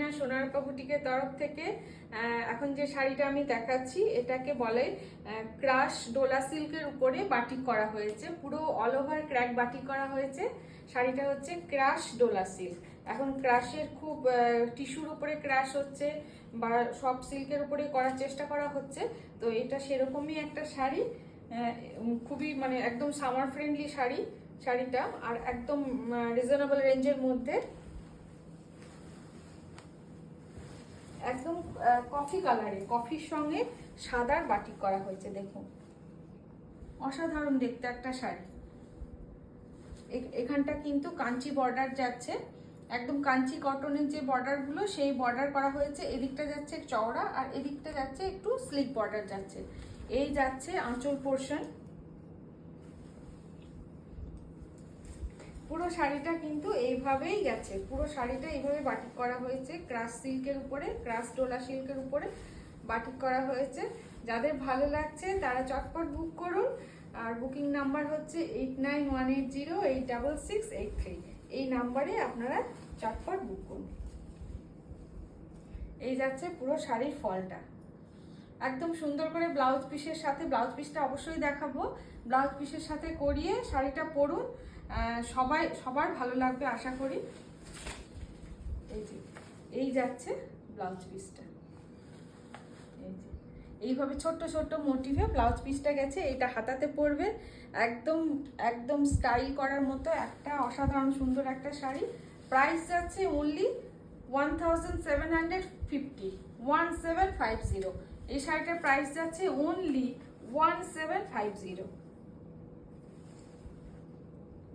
রিনা সোনারকা বুটিকের তরফ থেকে এখন যে শাড়িটা আমি দেখাচ্ছি এটাকে বলে ক্রাশ ডোলা সিল্কের উপরে বাটিক করা হয়েছে, পুরো অল ওভার ক্র্যাক বাটিক করা হয়েছে। শাড়িটা হচ্ছে ক্রাশ ডোলা সিল্ক। এখন ক্রাশের খুব টিস্যুর উপরে ক্রাশ হচ্ছে বা সব সিল্কের উপরে করার চেষ্টা করা হচ্ছে, তো এটা সেরকমই একটা শাড়ি। খুবই মানে একদম সামার ফ্রেন্ডলি শাড়িটা, আর একদম রিজনেবল রেঞ্জের মধ্যে। একদম কফি কালারে, কফির সঙ্গে সাদার বাটিক করা হয়েছে। দেখুন অসাধারণ দেখতে একটা শাড়ি। এখানটা কিন্তু কাঞ্চি বর্ডার যাচ্ছে, একদম কাঞ্চি কটনের যে বর্ডারগুলো সেই বর্ডার করা হয়েছে। এদিকটা যাচ্ছে চওড়া আর এদিকটা যাচ্ছে একটু স্লিক বর্ডার যাচ্ছে। এই যাচ্ছে আঁচল পোর্শন। পুরো শাড়িটা কিন্তু এইভাবেই গেছে, পুরো শাড়িটা এইভাবে বাটিক করা হয়েছে, ক্রাশ সিল্কের উপরে, ক্রাশ ডোলা সিল্কের উপরে বাটিক করা হয়েছে। যাদের ভালো লাগছে তারা চটপট বুক করুন। আর বুকিং নাম্বার হচ্ছে 8918086683। এই নাম্বারে আপনারা চটপট বুক করুন। এই যাচ্ছে পুরো শাড়ির ফলটা, একদম সুন্দর করে ব্লাউজ পিসের সাথে। ব্লাউজ পিসটা অবশ্যই দেখাবো, ব্লাউজ পিসের সাথে করিয়ে শাড়িটা পরুন, সবার ভালো লাগবে আশা করি। এই যাচ্ছে ব্লাউজ পিসটা, এইভাবে ছোট্ট ছোট্ট মোটিভে ব্লাউজ পিসটা গেছে। এটা হাতাতে পরবে, একদম একদম স্টাইল করার মতো একটা অসাধারণ সুন্দর একটা শাড়ি। প্রাইস যাচ্ছে অনলি 1750, 1750। এই শাড়িটার প্রাইস যাচ্ছে অনলি 1750।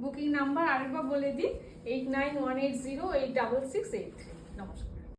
বুকিং নাম্বার আরেকবার বলে দিই, 8918086683। নমস্কার।